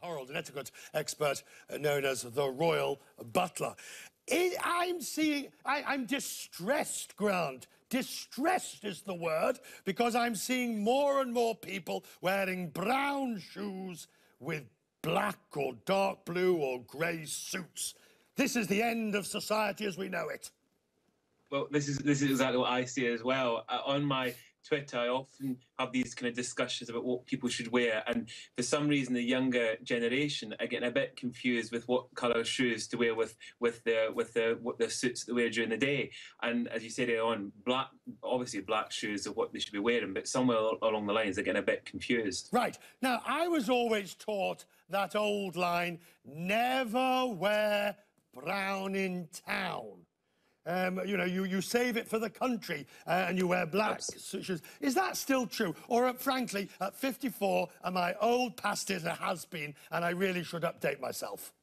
Horrell, an etiquette expert known as the Royal Butler. I'm distressed, Grant. Distressed is the word, because I'm seeing more and more people wearing brown shoes with black or dark blue or grey suits. This is the end of society as we know it. Well, this is exactly what I see as well. On my Twitter, I often have these kind of discussions about what people should wear, and for some reason, the younger generation are getting a bit confused with what colour shoes to wear with the suits that they wear during the day. And as you said earlier on, obviously black shoes are what they should be wearing, but somewhere along the lines, they're getting a bit confused. Right. Now, I was always taught that old line: never wear brown in town. You know, you save it for the country and you wear black shoes. Is that still true? Or, frankly, at 54, am I old past it, a has-been, and I really should update myself?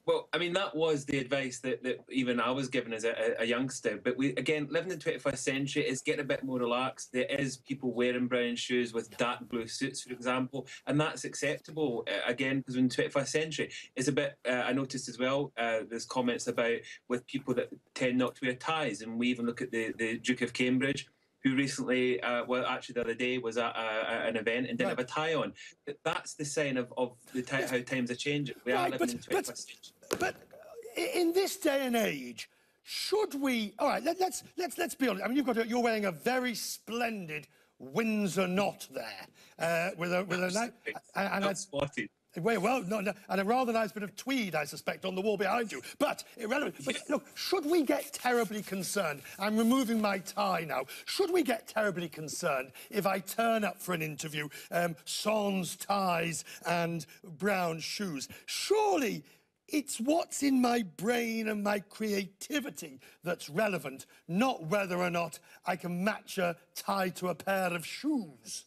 Well, I mean, that was the advice that even I was given as a youngster. But we, again, living in the 21st century is getting a bit more relaxed. There is people wearing brown shoes with dark blue suits, for example, and that's acceptable, again, because in the 21st century, it's a bit, I noticed as well, there's comments about with people that tend not to wear ties, and we even look at the Duke of Cambridge, who recently, well, actually the other day was at an event and didn't have a tie on. That's the sign of how times are changing. We are living in the 21st century. But in this day and age, should we? All right, let's be honest. I mean, you're wearing a very splendid Windsor knot there, with a nice spotted. Well, no, and a rather nice bit of tweed, I suspect, on the wall behind you. But irrelevant. But look, should we get terribly concerned? I'm removing my tie now. Should we get terribly concerned if I turn up for an interview, sans ties and brown shoes? Surely it's what's in my brain and my creativity that's relevant, not whether or not I can match a tie to a pair of shoes.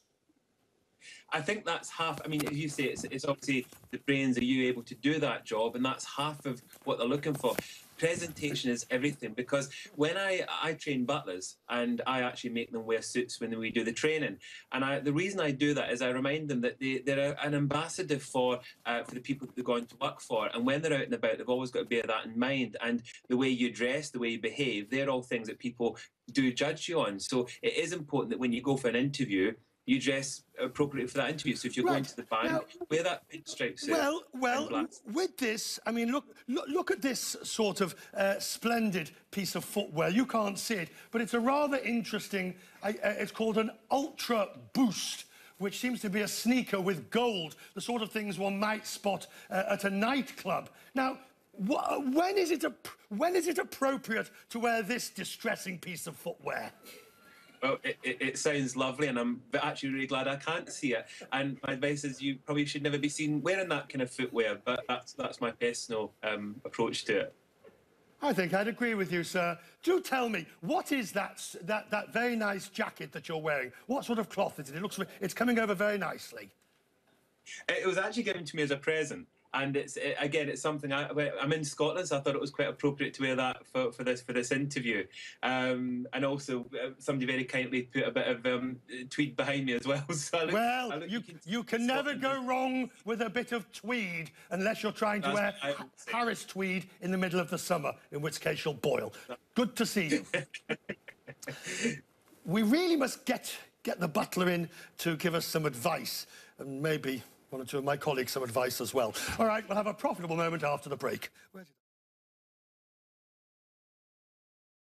I think that's half. I mean, as you say, it's obviously the brains. Are you able to do that job? And that's half of what they're looking for. Presentation is everything, because when I train butlers, and I actually make them wear suits when we do the training, and the reason I do that is I remind them that they're an ambassador for the people that they're going to work for, and when they're out and about, they've always got to bear that in mind. And the way you dress, the way you behave, they're all things that people do judge you on. So it is important that when you go for an interview, you dress appropriately for that interview. So if you're going to the bank, wear that pinstripe suit. Well, with this, I mean, look at this sort of splendid piece of footwear. You can't see it, but it's a rather interesting. It's called an Ultra Boost, which seems to be a sneaker with gold, the sort of things one might spot at a nightclub. Now, when is it appropriate to wear this distressing piece of footwear? Well, it sounds lovely, and I'm actually really glad I can't see it. And my advice is you probably should never be seen wearing that kind of footwear, but that's my personal approach to it. I think I'd agree with you, sir. Do tell me, what is that very nice jacket that you're wearing? What sort of cloth is it? It's coming over very nicely. It was actually given to me as a present. And it's something I'm in Scotland, so I thought it was quite appropriate to wear that for this interview. And also, somebody very kindly put a bit of tweed behind me as well. So you can never go wrong with a bit of tweed unless you're trying to wear Paris tweed in the middle of the summer, in which case you'll boil. Good to see you. We really must get the butler in to give us some advice, and maybe one or two of my colleagues some advice as well. All right, we'll have a profitable moment after the break.